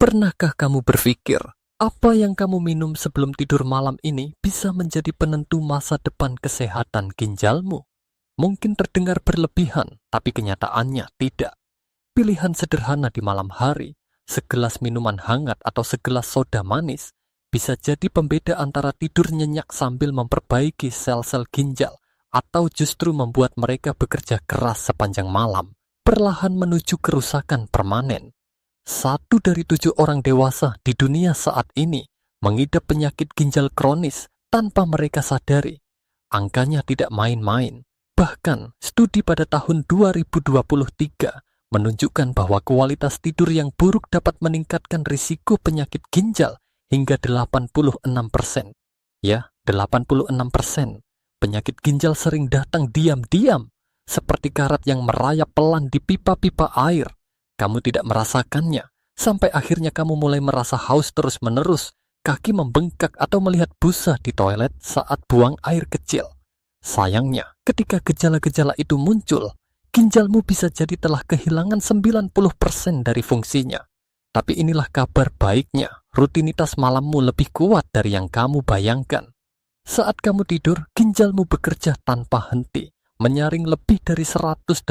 Pernahkah kamu berpikir, apa yang kamu minum sebelum tidur malam ini bisa menjadi penentu masa depan kesehatan ginjalmu? Mungkin terdengar berlebihan, tapi kenyataannya tidak. Pilihan sederhana di malam hari, segelas minuman hangat atau segelas soda manis, bisa jadi pembeda antara tidur nyenyak sambil memperbaiki sel-sel ginjal, atau justru membuat mereka bekerja keras sepanjang malam, perlahan menuju kerusakan permanen. 1 dari 7 orang dewasa di dunia saat ini mengidap penyakit ginjal kronis tanpa mereka sadari. Angkanya tidak main-main. Bahkan, studi pada tahun 2023 menunjukkan bahwa kualitas tidur yang buruk dapat meningkatkan risiko penyakit ginjal hingga 86%. Ya, 86%. Penyakit ginjal sering datang diam-diam, seperti karat yang merayap pelan di pipa-pipa air. Kamu tidak merasakannya, sampai akhirnya kamu mulai merasa haus terus-menerus, kaki membengkak atau melihat busa di toilet saat buang air kecil. Sayangnya, ketika gejala-gejala itu muncul, ginjalmu bisa jadi telah kehilangan 90% dari fungsinya. Tapi inilah kabar baiknya, rutinitas malammu lebih kuat dari yang kamu bayangkan. Saat kamu tidur, ginjalmu bekerja tanpa henti, menyaring lebih dari 180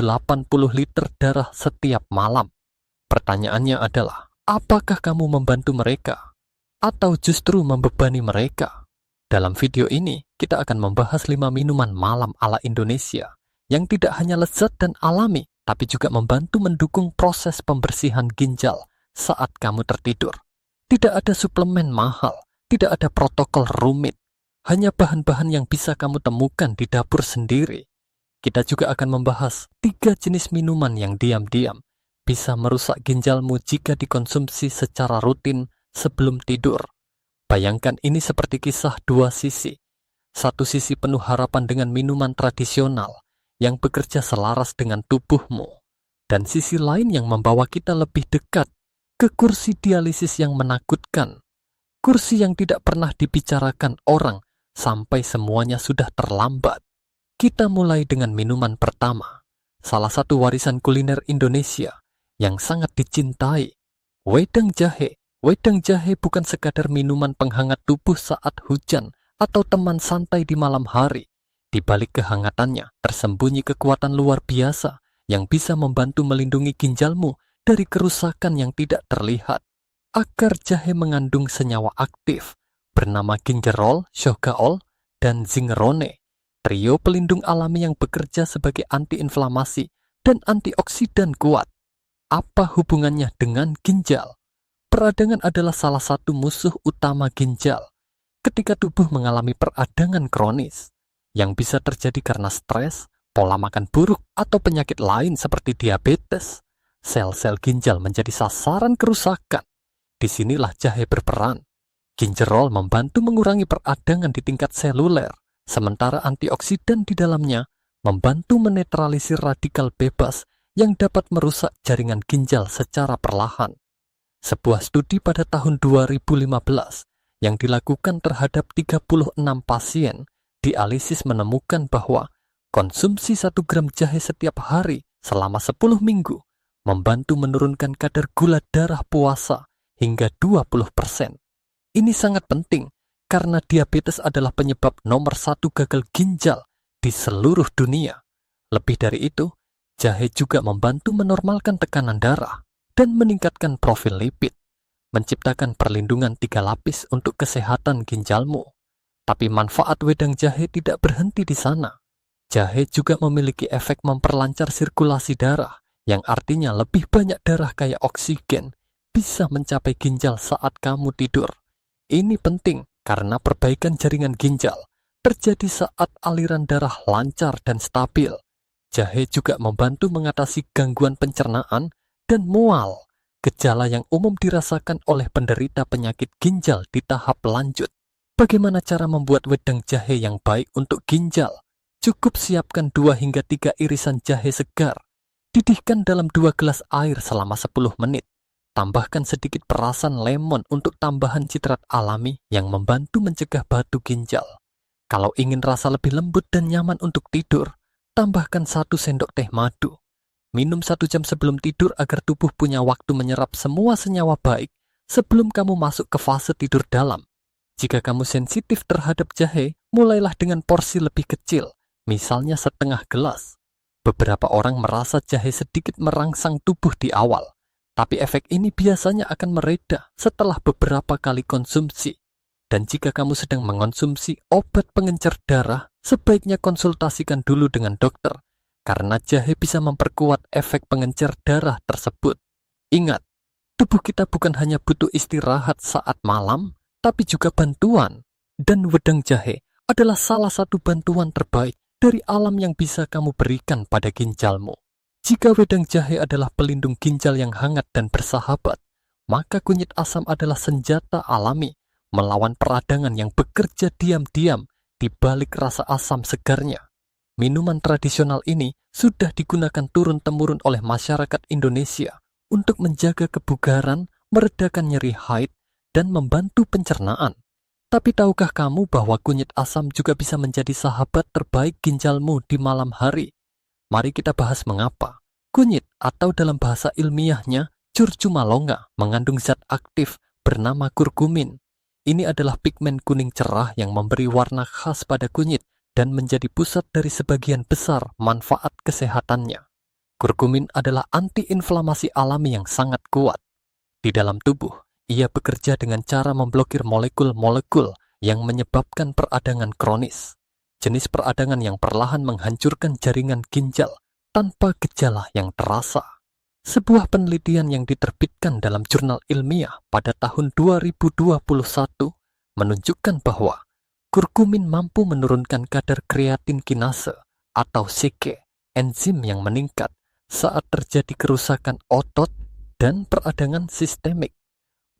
liter darah setiap malam. Pertanyaannya adalah, apakah kamu membantu mereka? Atau justru membebani mereka? Dalam video ini, kita akan membahas 5 minuman malam ala Indonesia yang tidak hanya lezat dan alami, tapi juga membantu mendukung proses pembersihan ginjal saat kamu tertidur. Tidak ada suplemen mahal, tidak ada protokol rumit, hanya bahan-bahan yang bisa kamu temukan di dapur sendiri. Kita juga akan membahas 3 jenis minuman yang diam-diam bisa merusak ginjalmu jika dikonsumsi secara rutin sebelum tidur. Bayangkan ini seperti kisah 2 sisi. Satu sisi penuh harapan dengan minuman tradisional yang bekerja selaras dengan tubuhmu, dan sisi lain yang membawa kita lebih dekat ke kursi dialisis yang menakutkan, kursi yang tidak pernah dibicarakan orang sampai semuanya sudah terlambat. Kita mulai dengan minuman pertama, salah satu warisan kuliner Indonesia yang sangat dicintai, wedang jahe. Wedang jahe bukan sekadar minuman penghangat tubuh saat hujan atau teman santai di malam hari. Di balik kehangatannya tersembunyi kekuatan luar biasa yang bisa membantu melindungi ginjalmu dari kerusakan yang tidak terlihat. Akar jahe mengandung senyawa aktif bernama gingerol, shogaol, dan zingerone, trio pelindung alami yang bekerja sebagai antiinflamasi dan antioksidan kuat. Apa hubungannya dengan ginjal? Peradangan adalah salah satu musuh utama ginjal. Ketika tubuh mengalami peradangan kronis, yang bisa terjadi karena stres, pola makan buruk, atau penyakit lain seperti diabetes, sel-sel ginjal menjadi sasaran kerusakan. Disinilah jahe berperan. Gingerol membantu mengurangi peradangan di tingkat seluler, sementara antioksidan di dalamnya membantu menetralisir radikal bebas yang dapat merusak jaringan ginjal secara perlahan. Sebuah studi pada tahun 2015 yang dilakukan terhadap 36 pasien dialisis menemukan bahwa konsumsi 1 gram jahe setiap hari selama 10 minggu membantu menurunkan kadar gula darah puasa hingga 20%. Ini sangat penting karena diabetes adalah penyebab nomor 1 gagal ginjal di seluruh dunia. Lebih dari itu, jahe juga membantu menormalkan tekanan darah dan meningkatkan profil lipid, menciptakan perlindungan 3 lapis untuk kesehatan ginjalmu. Tapi manfaat wedang jahe tidak berhenti di sana. Jahe juga memiliki efek memperlancar sirkulasi darah, yang artinya lebih banyak darah kaya oksigen bisa mencapai ginjal saat kamu tidur. Ini penting karena perbaikan jaringan ginjal terjadi saat aliran darah lancar dan stabil. Jahe juga membantu mengatasi gangguan pencernaan dan mual, gejala yang umum dirasakan oleh penderita penyakit ginjal di tahap lanjut. Bagaimana cara membuat wedang jahe yang baik untuk ginjal? Cukup siapkan 2 hingga 3 irisan jahe segar. Didihkan dalam 2 gelas air selama 10 menit. Tambahkan sedikit perasan lemon untuk tambahan citrat alami yang membantu mencegah batu ginjal. Kalau ingin rasa lebih lembut dan nyaman untuk tidur, tambahkan 1 sendok teh madu. Minum 1 jam sebelum tidur agar tubuh punya waktu menyerap semua senyawa baik sebelum kamu masuk ke fase tidur dalam. Jika kamu sensitif terhadap jahe, mulailah dengan porsi lebih kecil, misalnya setengah gelas. Beberapa orang merasa jahe sedikit merangsang tubuh di awal, tapi efek ini biasanya akan mereda setelah beberapa kali konsumsi. Dan jika kamu sedang mengonsumsi obat pengencer darah, sebaiknya konsultasikan dulu dengan dokter, karena jahe bisa memperkuat efek pengencer darah tersebut. Ingat, tubuh kita bukan hanya butuh istirahat saat malam, tapi juga bantuan. Dan wedang jahe adalah salah satu bantuan terbaik dari alam yang bisa kamu berikan pada ginjalmu. Jika wedang jahe adalah pelindung ginjal yang hangat dan bersahabat, maka kunyit asam adalah senjata alami melawan peradangan yang bekerja diam-diam di balik rasa asam segarnya. Minuman tradisional ini sudah digunakan turun-temurun oleh masyarakat Indonesia untuk menjaga kebugaran, meredakan nyeri haid, dan membantu pencernaan. Tapi tahukah kamu bahwa kunyit asam juga bisa menjadi sahabat terbaik ginjalmu di malam hari? Mari kita bahas mengapa. Kunyit atau dalam bahasa ilmiahnya curcuma longa mengandung zat aktif bernama kurkumin. Ini adalah pigmen kuning cerah yang memberi warna khas pada kunyit dan menjadi pusat dari sebagian besar manfaat kesehatannya. Kurkumin adalah antiinflamasi alami yang sangat kuat. Di dalam tubuh, ia bekerja dengan cara memblokir molekul-molekul yang menyebabkan peradangan kronis. Jenis peradangan yang perlahan menghancurkan jaringan ginjal tanpa gejala yang terasa. Sebuah penelitian yang diterbitkan dalam jurnal ilmiah pada tahun 2021 menunjukkan bahwa kurkumin mampu menurunkan kadar kreatin kinase atau CK, enzim yang meningkat saat terjadi kerusakan otot dan peradangan sistemik.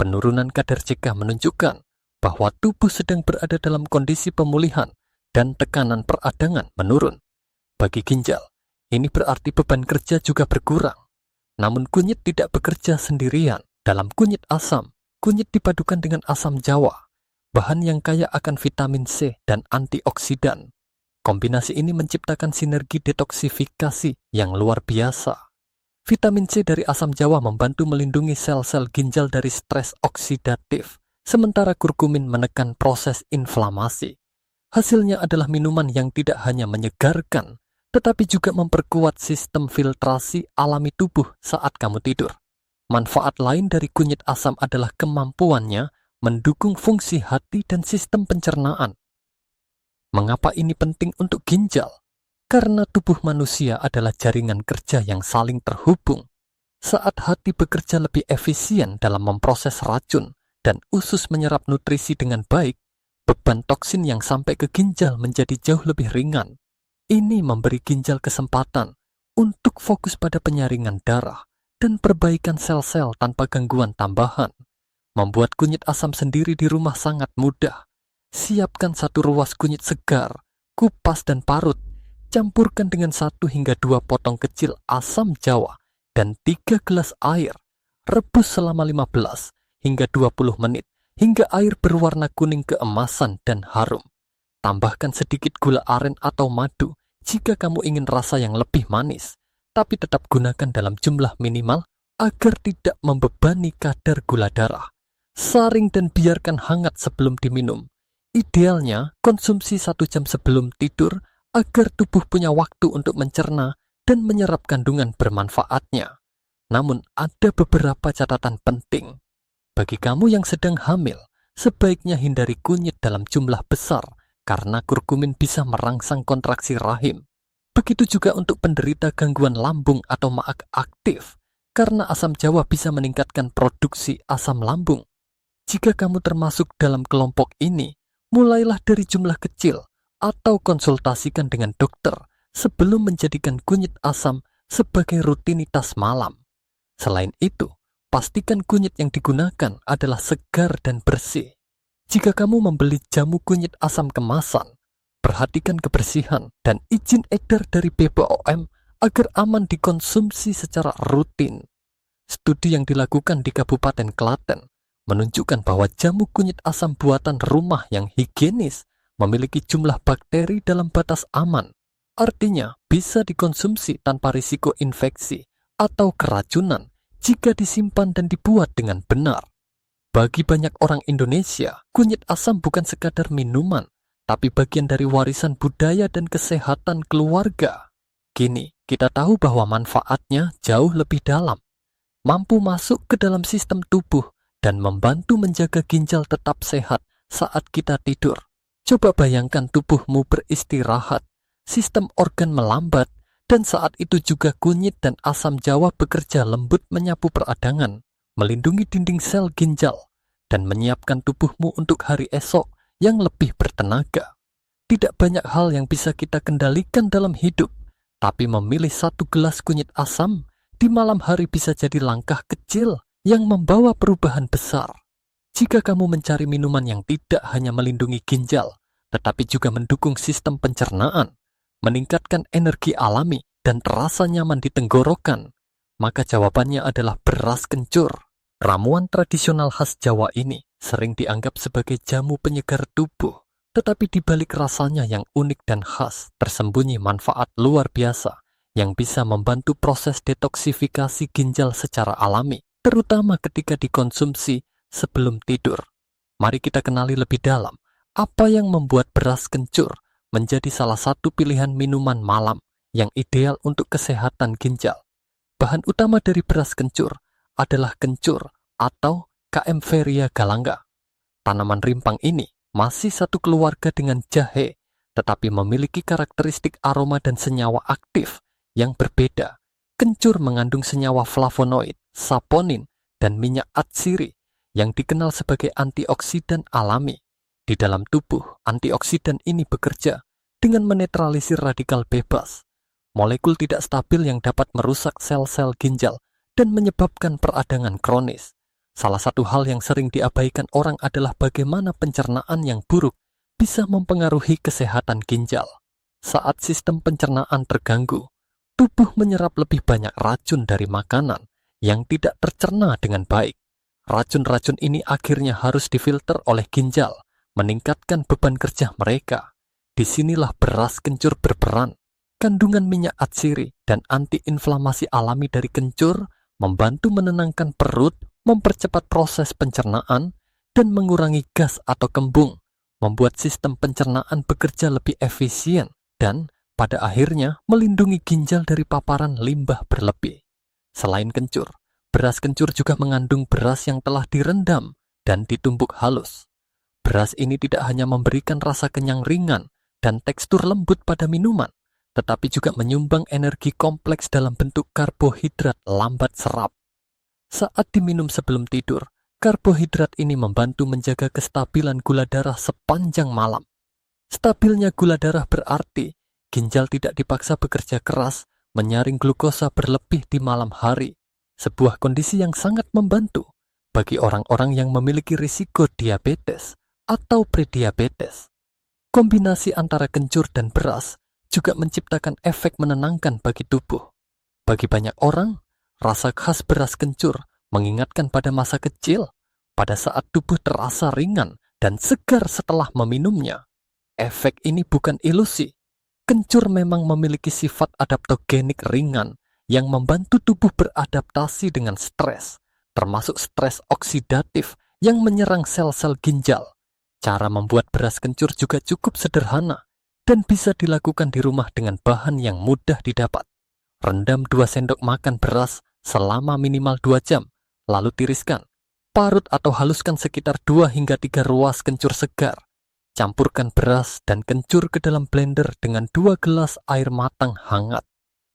Penurunan kadar CK menunjukkan bahwa tubuh sedang berada dalam kondisi pemulihan dan tekanan peradangan menurun. Bagi ginjal, ini berarti beban kerja juga berkurang. Namun kunyit tidak bekerja sendirian. Dalam kunyit asam, kunyit dipadukan dengan asam jawa, bahan yang kaya akan vitamin C dan antioksidan. Kombinasi ini menciptakan sinergi detoksifikasi yang luar biasa. Vitamin C dari asam jawa membantu melindungi sel-sel ginjal dari stres oksidatif, sementara kurkumin menekan proses inflamasi. Hasilnya adalah minuman yang tidak hanya menyegarkan, tetapi juga memperkuat sistem filtrasi alami tubuh saat kamu tidur. Manfaat lain dari kunyit asam adalah kemampuannya mendukung fungsi hati dan sistem pencernaan. Mengapa ini penting untuk ginjal? Karena tubuh manusia adalah jaringan kerja yang saling terhubung. Saat hati bekerja lebih efisien dalam memproses racun dan usus menyerap nutrisi dengan baik, beban toksin yang sampai ke ginjal menjadi jauh lebih ringan. Ini memberi ginjal kesempatan untuk fokus pada penyaringan darah dan perbaikan sel-sel tanpa gangguan tambahan. Membuat kunyit asam sendiri di rumah sangat mudah. Siapkan 1 ruas kunyit segar, kupas dan parut. Campurkan dengan 1 hingga 2 potong kecil asam jawa dan 3 gelas air. Rebus selama 15 hingga 20 menit hingga air berwarna kuning keemasan dan harum. Tambahkan sedikit gula aren atau madu jika kamu ingin rasa yang lebih manis, tapi tetap gunakan dalam jumlah minimal agar tidak membebani kadar gula darah. Saring dan biarkan hangat sebelum diminum. Idealnya, konsumsi 1 jam sebelum tidur agar tubuh punya waktu untuk mencerna dan menyerap kandungan bermanfaatnya. Namun, ada beberapa catatan penting. Bagi kamu yang sedang hamil, sebaiknya hindari kunyit dalam jumlah besar, karena kurkumin bisa merangsang kontraksi rahim. Begitu juga untuk penderita gangguan lambung atau maag aktif, karena asam jawa bisa meningkatkan produksi asam lambung. Jika kamu termasuk dalam kelompok ini, mulailah dari jumlah kecil atau konsultasikan dengan dokter sebelum menjadikan kunyit asam sebagai rutinitas malam. Selain itu, pastikan kunyit yang digunakan adalah segar dan bersih. Jika kamu membeli jamu kunyit asam kemasan, perhatikan kebersihan dan izin edar dari BPOM agar aman dikonsumsi secara rutin. Studi yang dilakukan di Kabupaten Klaten menunjukkan bahwa jamu kunyit asam buatan rumah yang higienis memiliki jumlah bakteri dalam batas aman. Artinya, bisa dikonsumsi tanpa risiko infeksi atau keracunan jika disimpan dan dibuat dengan benar. Bagi banyak orang Indonesia, kunyit asam bukan sekadar minuman, tapi bagian dari warisan budaya dan kesehatan keluarga. Kini, kita tahu bahwa manfaatnya jauh lebih dalam, mampu masuk ke dalam sistem tubuh dan membantu menjaga ginjal tetap sehat saat kita tidur. Coba bayangkan tubuhmu beristirahat, sistem organ melambat, dan saat itu juga kunyit dan asam jawa bekerja lembut menyapu peradangan, melindungi dinding sel ginjal, dan menyiapkan tubuhmu untuk hari esok yang lebih bertenaga. Tidak banyak hal yang bisa kita kendalikan dalam hidup, tapi memilih satu gelas kunyit asam di malam hari bisa jadi langkah kecil yang membawa perubahan besar. Jika kamu mencari minuman yang tidak hanya melindungi ginjal, tetapi juga mendukung sistem pencernaan, meningkatkan energi alami, dan terasa nyaman di tenggorokan, maka jawabannya adalah beras kencur. Ramuan tradisional khas Jawa ini sering dianggap sebagai jamu penyegar tubuh, tetapi di balik rasanya yang unik dan khas, tersembunyi manfaat luar biasa yang bisa membantu proses detoksifikasi ginjal secara alami, terutama ketika dikonsumsi sebelum tidur. Mari kita kenali lebih dalam apa yang membuat beras kencur menjadi salah satu pilihan minuman malam yang ideal untuk kesehatan ginjal. Bahan utama dari beras kencur adalah kencur atau Kaempferia galanga. Tanaman rimpang ini masih satu keluarga dengan jahe, tetapi memiliki karakteristik aroma dan senyawa aktif yang berbeda. Kencur mengandung senyawa flavonoid, saponin, dan minyak atsiri yang dikenal sebagai antioksidan alami. Di dalam tubuh, antioksidan ini bekerja dengan menetralisir radikal bebas, molekul tidak stabil yang dapat merusak sel-sel ginjal dan menyebabkan peradangan kronis. Salah satu hal yang sering diabaikan orang adalah bagaimana pencernaan yang buruk bisa mempengaruhi kesehatan ginjal. Saat sistem pencernaan terganggu, tubuh menyerap lebih banyak racun dari makanan yang tidak tercerna dengan baik. Racun-racun ini akhirnya harus difilter oleh ginjal, meningkatkan beban kerja mereka. Disinilah beras kencur berperan. Kandungan minyak atsiri dan antiinflamasi alami dari kencur membantu menenangkan perut, mempercepat proses pencernaan, dan mengurangi gas atau kembung, membuat sistem pencernaan bekerja lebih efisien, dan pada akhirnya melindungi ginjal dari paparan limbah berlebih. Selain kencur, beras kencur juga mengandung beras yang telah direndam dan ditumbuk halus. Beras ini tidak hanya memberikan rasa kenyang ringan dan tekstur lembut pada minuman, tetapi juga menyumbang energi kompleks dalam bentuk karbohidrat lambat serap. Saat diminum sebelum tidur, karbohidrat ini membantu menjaga kestabilan gula darah sepanjang malam. Stabilnya gula darah berarti ginjal tidak dipaksa bekerja keras menyaring glukosa berlebih di malam hari, sebuah kondisi yang sangat membantu bagi orang-orang yang memiliki risiko diabetes atau prediabetes. Kombinasi antara kencur dan beras juga menciptakan efek menenangkan bagi tubuh. Bagi banyak orang, rasa khas beras kencur mengingatkan pada masa kecil, pada saat tubuh terasa ringan dan segar setelah meminumnya. Efek ini bukan ilusi. Kencur memang memiliki sifat adaptogenik ringan yang membantu tubuh beradaptasi dengan stres, termasuk stres oksidatif yang menyerang sel-sel ginjal. Cara membuat beras kencur juga cukup sederhana dan bisa dilakukan di rumah dengan bahan yang mudah didapat. Rendam 2 sendok makan beras selama minimal 2 jam, lalu tiriskan. Parut atau haluskan sekitar 2 hingga 3 ruas kencur segar. Campurkan beras dan kencur ke dalam blender dengan 2 gelas air matang hangat.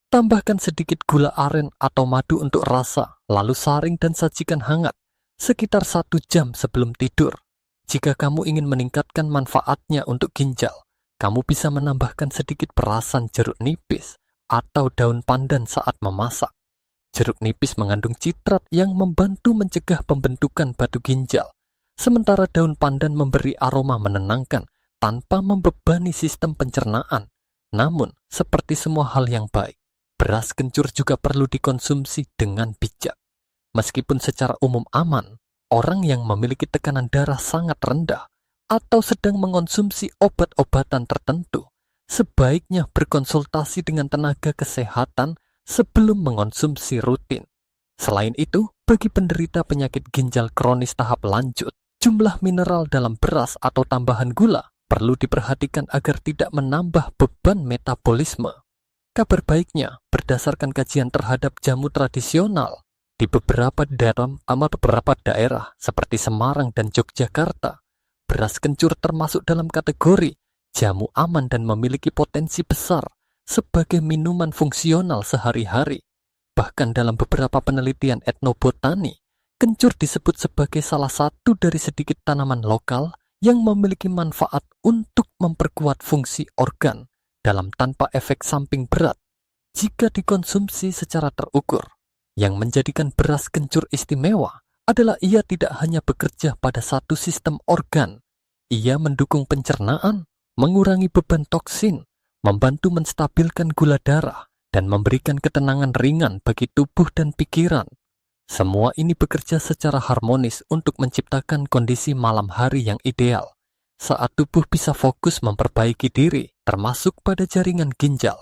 Tambahkan sedikit gula aren atau madu untuk rasa, lalu saring dan sajikan hangat sekitar 1 jam sebelum tidur. Jika kamu ingin meningkatkan manfaatnya untuk ginjal, kamu bisa menambahkan sedikit perasan jeruk nipis atau daun pandan saat memasak. Jeruk nipis mengandung citrat yang membantu mencegah pembentukan batu ginjal, sementara daun pandan memberi aroma menenangkan tanpa membebani sistem pencernaan. Namun, seperti semua hal yang baik, beras kencur juga perlu dikonsumsi dengan bijak. Meskipun secara umum aman, orang yang memiliki tekanan darah sangat rendah atau sedang mengonsumsi obat-obatan tertentu, sebaiknya berkonsultasi dengan tenaga kesehatan sebelum mengonsumsi rutin. Selain itu, bagi penderita penyakit ginjal kronis tahap lanjut, jumlah mineral dalam beras atau tambahan gula perlu diperhatikan agar tidak menambah beban metabolisme. Kabar baiknya, berdasarkan kajian terhadap jamu tradisional, di beberapa daerah seperti Semarang dan Yogyakarta, beras kencur termasuk dalam kategori jamu aman dan memiliki potensi besar sebagai minuman fungsional sehari-hari. Bahkan dalam beberapa penelitian etnobotani, kencur disebut sebagai salah satu dari sedikit tanaman lokal yang memiliki manfaat untuk memperkuat fungsi organ dalam tanpa efek samping berat jika dikonsumsi secara terukur. Yang menjadikan beras kencur istimewa adalah ia tidak hanya bekerja pada satu sistem organ, ia mendukung pencernaan, mengurangi beban toksin, membantu menstabilkan gula darah, dan memberikan ketenangan ringan bagi tubuh dan pikiran. Semua ini bekerja secara harmonis untuk menciptakan kondisi malam hari yang ideal, saat tubuh bisa fokus memperbaiki diri, termasuk pada jaringan ginjal.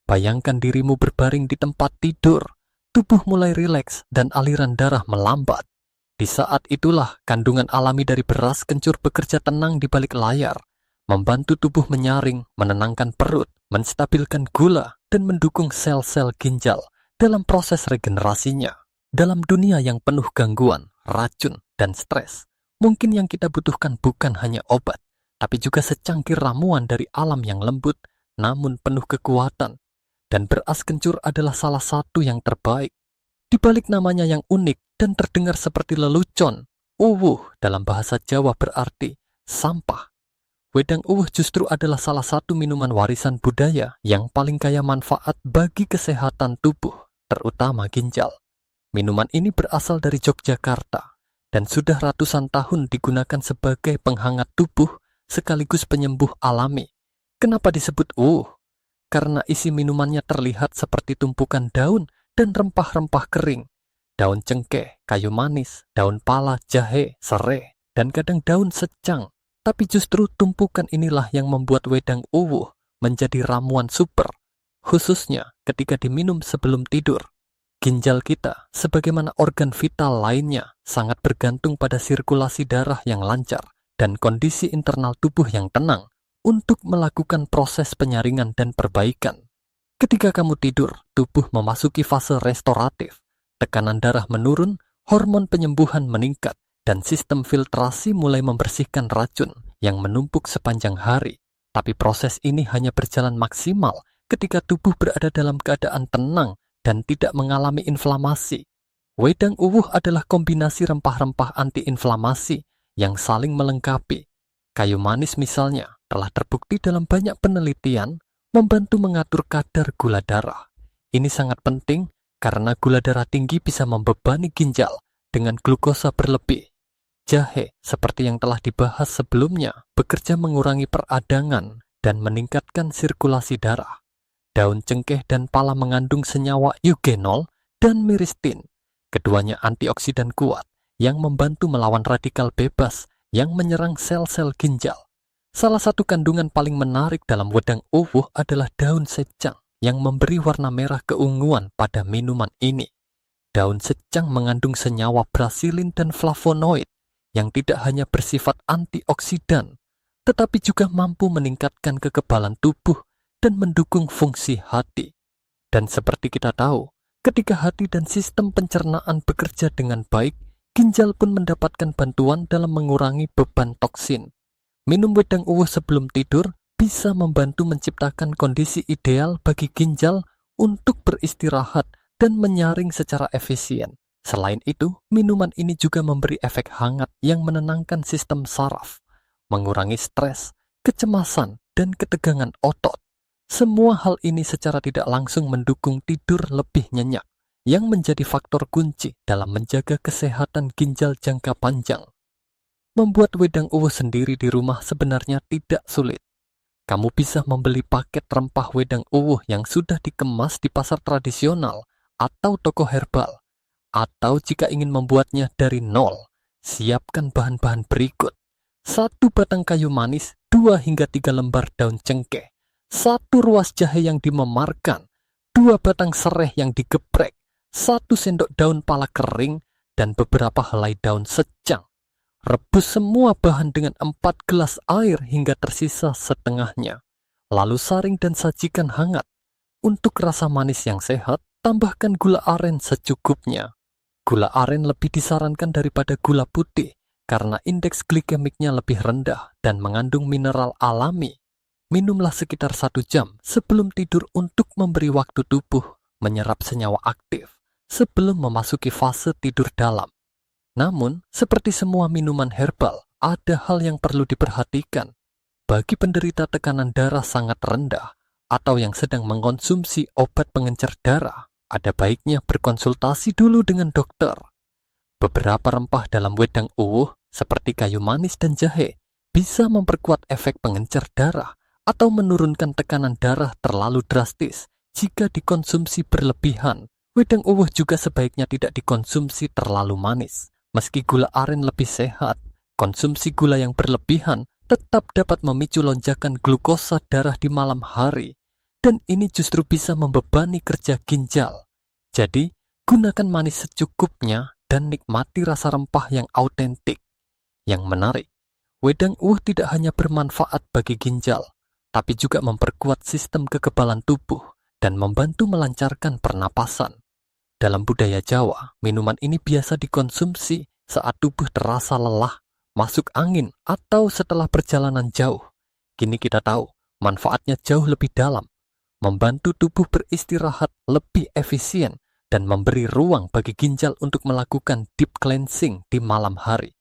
Bayangkan dirimu berbaring di tempat tidur, tubuh mulai rileks dan aliran darah melambat. Di saat itulah kandungan alami dari beras kencur bekerja tenang di balik layar, membantu tubuh menyaring, menenangkan perut, menstabilkan gula, dan mendukung sel-sel ginjal dalam proses regenerasinya. Dalam dunia yang penuh gangguan, racun, dan stres, mungkin yang kita butuhkan bukan hanya obat, tapi juga secangkir ramuan dari alam yang lembut, namun penuh kekuatan. Dan beras kencur adalah salah satu yang terbaik. Di balik namanya yang unik dan terdengar seperti lelucon, uwuh dalam bahasa Jawa berarti sampah. Wedang uwuh justru adalah salah satu minuman warisan budaya yang paling kaya manfaat bagi kesehatan tubuh, terutama ginjal. Minuman ini berasal dari Yogyakarta dan sudah ratusan tahun digunakan sebagai penghangat tubuh sekaligus penyembuh alami. Kenapa disebut uwuh? Karena isi minumannya terlihat seperti tumpukan daun dan rempah-rempah kering. Daun cengkeh, kayu manis, daun pala, jahe, serai, dan kadang daun secang. Tapi justru tumpukan inilah yang membuat wedang uwuh menjadi ramuan super, khususnya ketika diminum sebelum tidur. Ginjal kita, sebagaimana organ vital lainnya, sangat bergantung pada sirkulasi darah yang lancar dan kondisi internal tubuh yang tenang untuk melakukan proses penyaringan dan perbaikan. Ketika kamu tidur, tubuh memasuki fase restoratif. Tekanan darah menurun, hormon penyembuhan meningkat, dan sistem filtrasi mulai membersihkan racun yang menumpuk sepanjang hari. Tapi proses ini hanya berjalan maksimal ketika tubuh berada dalam keadaan tenang dan tidak mengalami inflamasi. Wedang uwuh adalah kombinasi rempah-rempah antiinflamasi yang saling melengkapi. Kayu manis misalnya telah terbukti dalam banyak penelitian membantu mengatur kadar gula darah. Ini sangat penting karena gula darah tinggi bisa membebani ginjal dengan glukosa berlebih. Jahe, seperti yang telah dibahas sebelumnya, bekerja mengurangi peradangan dan meningkatkan sirkulasi darah. Daun cengkeh dan pala mengandung senyawa eugenol dan myristin. Keduanya antioksidan kuat yang membantu melawan radikal bebas yang menyerang sel-sel ginjal. Salah satu kandungan paling menarik dalam wedang uwuh adalah daun secang yang memberi warna merah keunguan pada minuman ini. Daun secang mengandung senyawa brasilin dan flavonoid yang tidak hanya bersifat antioksidan, tetapi juga mampu meningkatkan kekebalan tubuh dan mendukung fungsi hati. Dan seperti kita tahu, ketika hati dan sistem pencernaan bekerja dengan baik, ginjal pun mendapatkan bantuan dalam mengurangi beban toksin. Minum wedang uwuh sebelum tidur bisa membantu menciptakan kondisi ideal bagi ginjal untuk beristirahat dan menyaring secara efisien. Selain itu, minuman ini juga memberi efek hangat yang menenangkan sistem saraf, mengurangi stres, kecemasan, dan ketegangan otot. Semua hal ini secara tidak langsung mendukung tidur lebih nyenyak, yang menjadi faktor kunci dalam menjaga kesehatan ginjal jangka panjang. Membuat wedang uwuh sendiri di rumah sebenarnya tidak sulit. Kamu bisa membeli paket rempah wedang uwuh yang sudah dikemas di pasar tradisional atau toko herbal. Atau jika ingin membuatnya dari nol, siapkan bahan-bahan berikut. 1 batang kayu manis, 2 hingga 3 lembar daun cengkeh, 1 ruas jahe yang dimemarkan, 2 batang serai yang digeprek, 1 sendok daun pala kering, dan beberapa helai daun secang. Rebus semua bahan dengan 4 gelas air hingga tersisa setengahnya. Lalu saring dan sajikan hangat. Untuk rasa manis yang sehat, tambahkan gula aren secukupnya. Gula aren lebih disarankan daripada gula putih karena indeks glikemiknya lebih rendah dan mengandung mineral alami. Minumlah sekitar 1 jam sebelum tidur untuk memberi waktu tubuh menyerap senyawa aktif sebelum memasuki fase tidur dalam. Namun, seperti semua minuman herbal, ada hal yang perlu diperhatikan. Bagi penderita tekanan darah sangat rendah atau yang sedang mengkonsumsi obat pengencer darah, ada baiknya berkonsultasi dulu dengan dokter. Beberapa rempah dalam wedang uwuh seperti kayu manis dan jahe bisa memperkuat efek pengencer darah atau menurunkan tekanan darah terlalu drastis jika dikonsumsi berlebihan. Wedang uwuh juga sebaiknya tidak dikonsumsi terlalu manis. Meski gula aren lebih sehat, konsumsi gula yang berlebihan tetap dapat memicu lonjakan glukosa darah di malam hari, dan ini justru bisa membebani kerja ginjal. Jadi, gunakan manis secukupnya dan nikmati rasa rempah yang autentik. Yang menarik, wedang uwuh tidak hanya bermanfaat bagi ginjal, tapi juga memperkuat sistem kekebalan tubuh dan membantu melancarkan pernapasan. Dalam budaya Jawa, minuman ini biasa dikonsumsi saat tubuh terasa lelah, masuk angin, atau setelah perjalanan jauh. Kini kita tahu, manfaatnya jauh lebih dalam, membantu tubuh beristirahat lebih efisien, dan memberi ruang bagi ginjal untuk melakukan deep cleansing di malam hari.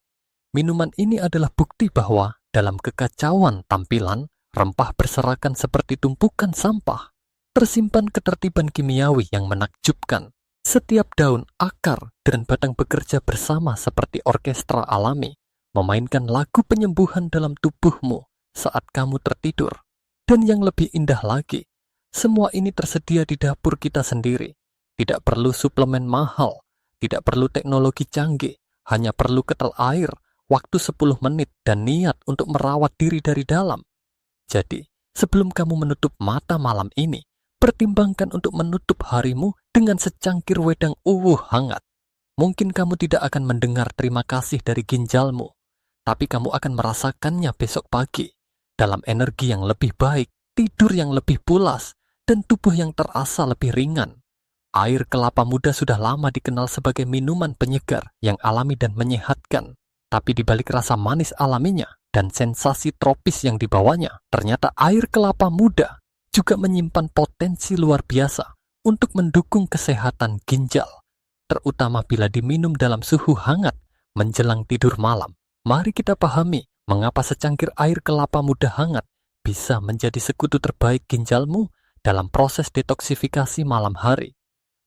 Minuman ini adalah bukti bahwa dalam kekacauan tampilan, rempah berserakan seperti tumpukan sampah, tersimpan ketertiban kimiawi yang menakjubkan. Setiap daun, akar, dan batang bekerja bersama seperti orkestra alami, memainkan lagu penyembuhan dalam tubuhmu saat kamu tertidur. Dan yang lebih indah lagi, semua ini tersedia di dapur kita sendiri. Tidak perlu suplemen mahal, tidak perlu teknologi canggih, hanya perlu ketel air, waktu 10 menit, dan niat untuk merawat diri dari dalam. Jadi, sebelum kamu menutup mata malam ini, pertimbangkan untuk menutup harimu dengan secangkir wedang uwuh hangat. Mungkin kamu tidak akan mendengar terima kasih dari ginjalmu, tapi kamu akan merasakannya besok pagi, dalam energi yang lebih baik, tidur yang lebih pulas, dan tubuh yang terasa lebih ringan. Air kelapa muda sudah lama dikenal sebagai minuman penyegar yang alami dan menyehatkan, tapi di balik rasa manis alaminya dan sensasi tropis yang dibawanya, ternyata air kelapa muda juga menyimpan potensi luar biasa untuk mendukung kesehatan ginjal, terutama bila diminum dalam suhu hangat menjelang tidur malam. Mari kita pahami mengapa secangkir air kelapa muda hangat bisa menjadi sekutu terbaik ginjalmu dalam proses detoksifikasi malam hari.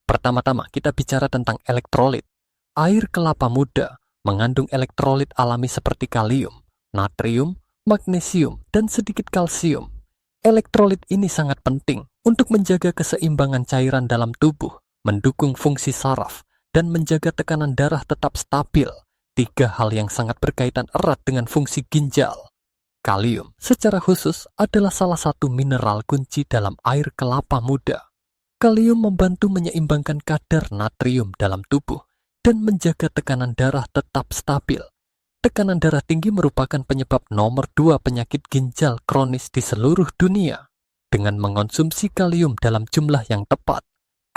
Pertama-tama kita bicara tentang elektrolit. Air kelapa muda mengandung elektrolit alami seperti kalium, natrium, magnesium, dan sedikit kalsium. Elektrolit ini sangat penting untuk menjaga keseimbangan cairan dalam tubuh, mendukung fungsi saraf, dan menjaga tekanan darah tetap stabil. 3 hal yang sangat berkaitan erat dengan fungsi ginjal. Kalium secara khusus adalah salah satu mineral kunci dalam air kelapa muda. Kalium membantu menyeimbangkan kadar natrium dalam tubuh dan menjaga tekanan darah tetap stabil. Tekanan darah tinggi merupakan penyebab nomor 2 penyakit ginjal kronis di seluruh dunia. Dengan mengonsumsi kalium dalam jumlah yang tepat,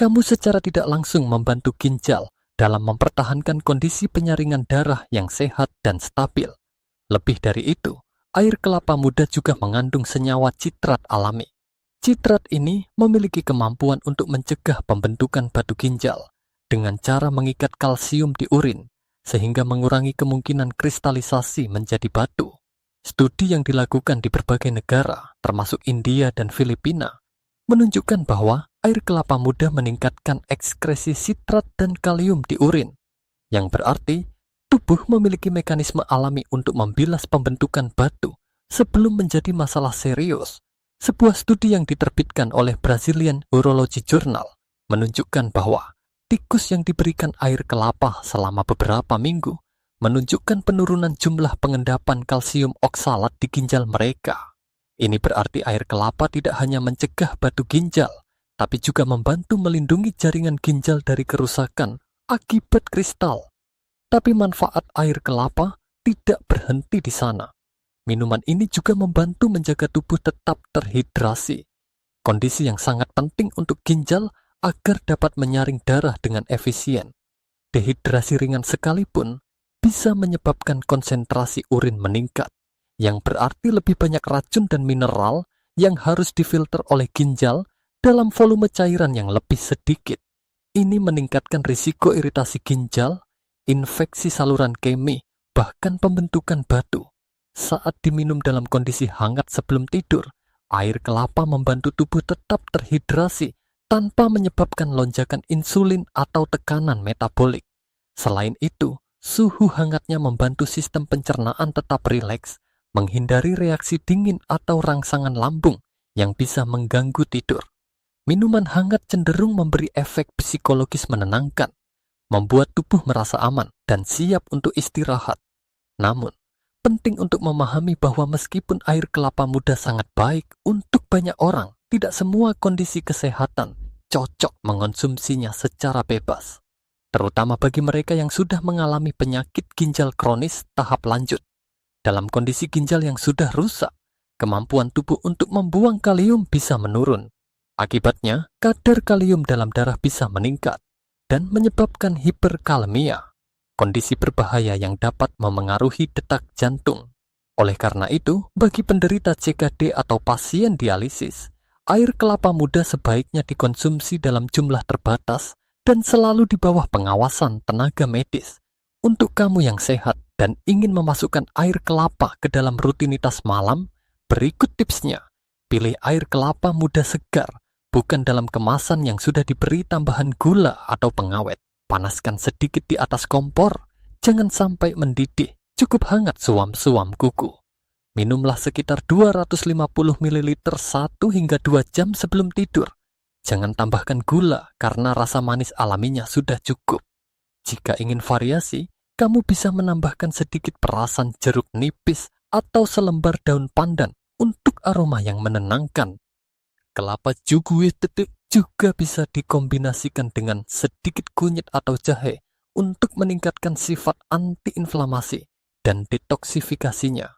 kamu secara tidak langsung membantu ginjal dalam mempertahankan kondisi penyaringan darah yang sehat dan stabil. Lebih dari itu, air kelapa muda juga mengandung senyawa citrat alami. Citrat ini memiliki kemampuan untuk mencegah pembentukan batu ginjal dengan cara mengikat kalsium di urin, sehingga mengurangi kemungkinan kristalisasi menjadi batu. Studi yang dilakukan di berbagai negara, termasuk India dan Filipina, menunjukkan bahwa air kelapa muda meningkatkan ekskresi sitrat dan kalium di urin, yang berarti tubuh memiliki mekanisme alami untuk membilas pembentukan batu sebelum menjadi masalah serius. Sebuah studi yang diterbitkan oleh Brazilian Urology Journal menunjukkan bahwa tikus yang diberikan air kelapa selama beberapa minggu menunjukkan penurunan jumlah pengendapan kalsium oksalat di ginjal mereka. Ini berarti air kelapa tidak hanya mencegah batu ginjal, tapi juga membantu melindungi jaringan ginjal dari kerusakan akibat kristal. Tapi manfaat air kelapa tidak berhenti di sana. Minuman ini juga membantu menjaga tubuh tetap terhidrasi, kondisi yang sangat penting untuk ginjal agar dapat menyaring darah dengan efisien. Dehidrasi ringan sekalipun bisa menyebabkan konsentrasi urin meningkat, yang berarti lebih banyak racun dan mineral yang harus difilter oleh ginjal dalam volume cairan yang lebih sedikit. Ini meningkatkan risiko iritasi ginjal, infeksi saluran kemih, bahkan pembentukan batu. Saat diminum dalam kondisi hangat sebelum tidur, air kelapa membantu tubuh tetap terhidrasi tanpa menyebabkan lonjakan insulin atau tekanan metabolik. Selain itu, suhu hangatnya membantu sistem pencernaan tetap rileks, menghindari reaksi dingin atau rangsangan lambung yang bisa mengganggu tidur. Minuman hangat cenderung memberi efek psikologis menenangkan, membuat tubuh merasa aman dan siap untuk istirahat. Namun, penting untuk memahami bahwa meskipun air kelapa muda sangat baik untuk banyak orang, tidak semua kondisi kesehatan cocok mengonsumsinya secara bebas. Terutama bagi mereka yang sudah mengalami penyakit ginjal kronis tahap lanjut. Dalam kondisi ginjal yang sudah rusak, kemampuan tubuh untuk membuang kalium bisa menurun. Akibatnya, kadar kalium dalam darah bisa meningkat dan menyebabkan hiperkalemia, kondisi berbahaya yang dapat memengaruhi detak jantung. Oleh karena itu, bagi penderita CKD atau pasien dialisis, air kelapa muda sebaiknya dikonsumsi dalam jumlah terbatas dan selalu di bawah pengawasan tenaga medis. Untuk kamu yang sehat dan ingin memasukkan air kelapa ke dalam rutinitas malam, berikut tipsnya. Pilih air kelapa muda segar, bukan dalam kemasan yang sudah diberi tambahan gula atau pengawet. Panaskan sedikit di atas kompor, jangan sampai mendidih, cukup hangat suam-suam kuku. Minumlah sekitar 250 ml 1 hingga 2 jam sebelum tidur. Jangan tambahkan gula karena rasa manis alaminya sudah cukup. Jika ingin variasi, kamu bisa menambahkan sedikit perasan jeruk nipis atau selembar daun pandan untuk aroma yang menenangkan. Kelapa jugue tetek juga bisa dikombinasikan dengan sedikit kunyit atau jahe untuk meningkatkan sifat antiinflamasi dan detoksifikasinya.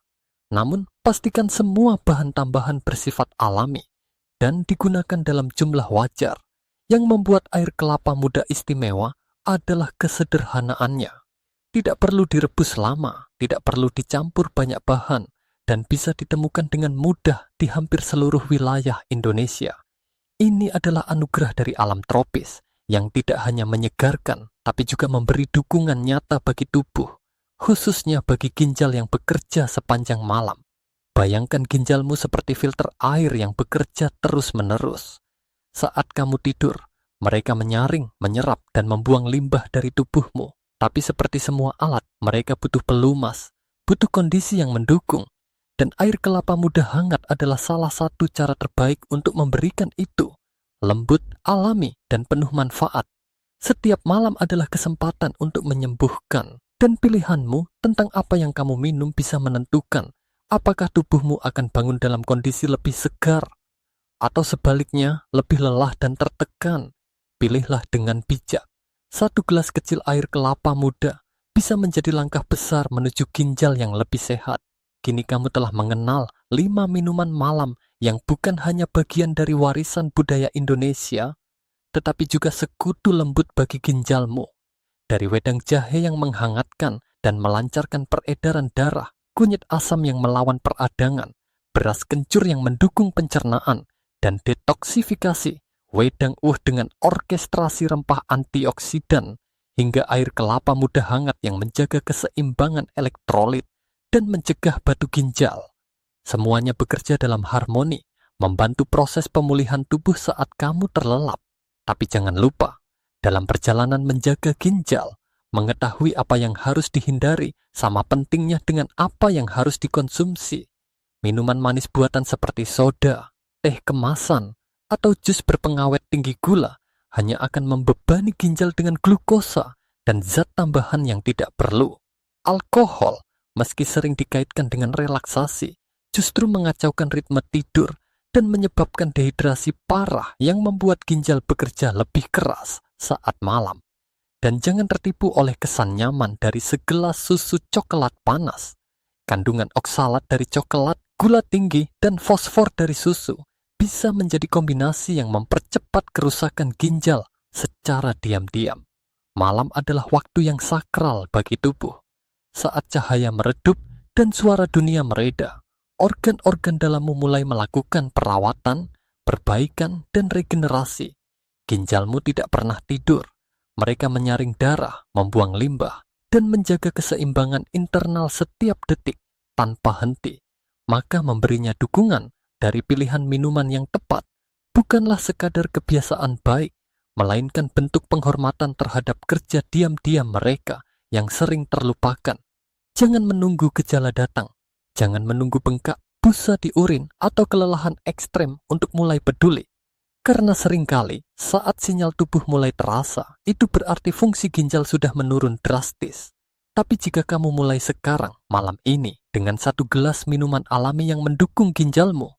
Namun, pastikan semua bahan tambahan bersifat alami dan digunakan dalam jumlah wajar. Yang membuat air kelapa muda istimewa adalah kesederhanaannya. Tidak perlu direbus lama, tidak perlu dicampur banyak bahan, dan bisa ditemukan dengan mudah di hampir seluruh wilayah Indonesia. Ini adalah anugerah dari alam tropis yang tidak hanya menyegarkan, tapi juga memberi dukungan nyata bagi tubuh, khususnya bagi ginjal yang bekerja sepanjang malam. Bayangkan ginjalmu seperti filter air yang bekerja terus-menerus. Saat kamu tidur, mereka menyaring, menyerap, dan membuang limbah dari tubuhmu. Tapi seperti semua alat, mereka butuh pelumas, butuh kondisi yang mendukung. Dan air kelapa muda hangat adalah salah satu cara terbaik untuk memberikan itu. Lembut, alami, dan penuh manfaat. Setiap malam adalah kesempatan untuk menyembuhkan. Dan pilihanmu tentang apa yang kamu minum bisa menentukan apakah tubuhmu akan bangun dalam kondisi lebih segar, atau sebaliknya lebih lelah dan tertekan. Pilihlah dengan bijak. 1 gelas kecil air kelapa muda bisa menjadi langkah besar menuju ginjal yang lebih sehat. Kini kamu telah mengenal 5 minuman malam yang bukan hanya bagian dari warisan budaya Indonesia, tetapi juga sekutu lembut bagi ginjalmu. Dari wedang jahe yang menghangatkan dan melancarkan peredaran darah, kunyit asam yang melawan peradangan, beras kencur yang mendukung pencernaan, dan detoksifikasi, wedang dengan orkestrasi rempah antioksidan, hingga air kelapa muda hangat yang menjaga keseimbangan elektrolit dan mencegah batu ginjal. Semuanya bekerja dalam harmoni, membantu proses pemulihan tubuh saat kamu terlelap. Tapi jangan lupa, dalam perjalanan menjaga ginjal, mengetahui apa yang harus dihindari sama pentingnya dengan apa yang harus dikonsumsi. Minuman manis buatan seperti soda, teh kemasan, atau jus berpengawet tinggi gula hanya akan membebani ginjal dengan glukosa dan zat tambahan yang tidak perlu. Alkohol, meski sering dikaitkan dengan relaksasi, justru mengacaukan ritme tidur dan menyebabkan dehidrasi parah yang membuat ginjal bekerja lebih keras saat malam. Dan jangan tertipu oleh kesan nyaman dari segelas susu coklat panas. Kandungan oksalat dari coklat, gula tinggi, dan fosfor dari susu bisa menjadi kombinasi yang mempercepat kerusakan ginjal secara diam-diam. Malam adalah waktu yang sakral bagi tubuh. Saat cahaya meredup dan suara dunia mereda, organ-organ dalammu mulai melakukan perawatan, perbaikan, dan regenerasi. Ginjalmu tidak pernah tidur. Mereka menyaring darah, membuang limbah, dan menjaga keseimbangan internal setiap detik tanpa henti. Maka memberinya dukungan dari pilihan minuman yang tepat bukanlah sekadar kebiasaan baik, melainkan bentuk penghormatan terhadap kerja diam-diam mereka yang sering terlupakan. Jangan menunggu gejala datang. Jangan menunggu bengkak, busa di urin, atau kelelahan ekstrem untuk mulai peduli. Karena seringkali saat sinyal tubuh mulai terasa, itu berarti fungsi ginjal sudah menurun drastis. Tapi jika kamu mulai sekarang, malam ini, dengan satu gelas minuman alami yang mendukung ginjalmu,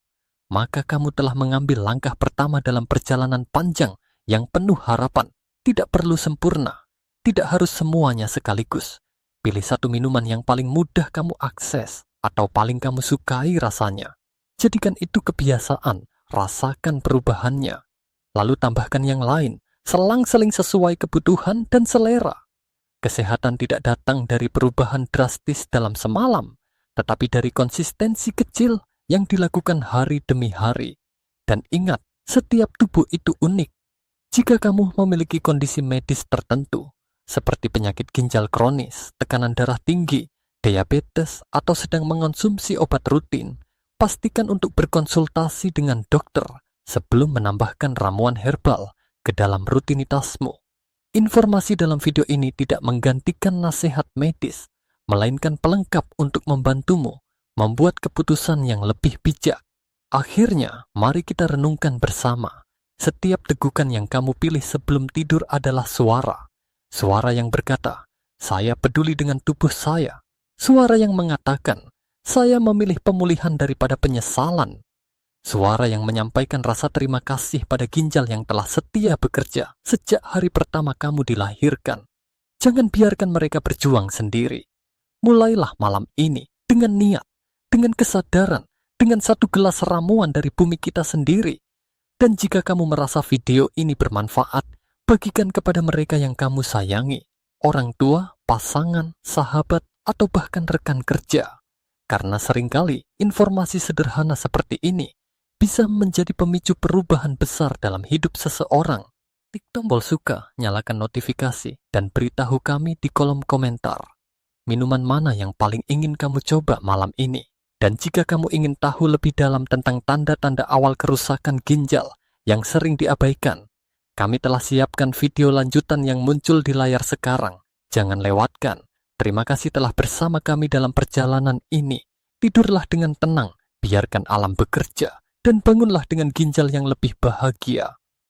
maka kamu telah mengambil langkah pertama dalam perjalanan panjang yang penuh harapan. Tidak perlu sempurna, tidak harus semuanya sekaligus. Pilih satu minuman yang paling mudah kamu akses atau paling kamu sukai rasanya. Jadikan itu kebiasaan, rasakan perubahannya. Lalu tambahkan yang lain, selang-seling sesuai kebutuhan dan selera. Kesehatan tidak datang dari perubahan drastis dalam semalam, tetapi dari konsistensi kecil yang dilakukan hari demi hari. Dan ingat, setiap tubuh itu unik. Jika kamu memiliki kondisi medis tertentu, seperti penyakit ginjal kronis, tekanan darah tinggi, diabetes, atau sedang mengonsumsi obat rutin, pastikan untuk berkonsultasi dengan dokter sebelum menambahkan ramuan herbal ke dalam rutinitasmu. Informasi dalam video ini tidak menggantikan nasihat medis, melainkan pelengkap untuk membantumu membuat keputusan yang lebih bijak. Akhirnya, mari kita renungkan bersama. Setiap tegukan yang kamu pilih sebelum tidur adalah suara. Suara yang berkata, saya peduli dengan tubuh saya. Suara yang mengatakan, saya memilih pemulihan daripada penyesalan. Suara yang menyampaikan rasa terima kasih pada ginjal yang telah setia bekerja sejak hari pertama kamu dilahirkan. Jangan biarkan mereka berjuang sendiri. Mulailah malam ini dengan niat, dengan kesadaran, dengan satu gelas ramuan dari bumi kita sendiri. Dan jika kamu merasa video ini bermanfaat, bagikan kepada mereka yang kamu sayangi, orang tua, pasangan, sahabat, atau bahkan rekan kerja. Karena seringkali informasi sederhana seperti ini bisa menjadi pemicu perubahan besar dalam hidup seseorang. Klik tombol suka, nyalakan notifikasi, dan beritahu kami di kolom komentar. Minuman mana yang paling ingin kamu coba malam ini? Dan jika kamu ingin tahu lebih dalam tentang tanda-tanda awal kerusakan ginjal yang sering diabaikan, kami telah siapkan video lanjutan yang muncul di layar sekarang. Jangan lewatkan. Terima kasih telah bersama kami dalam perjalanan ini. Tidurlah dengan tenang, biarkan alam bekerja, dan bangunlah dengan ginjal yang lebih bahagia.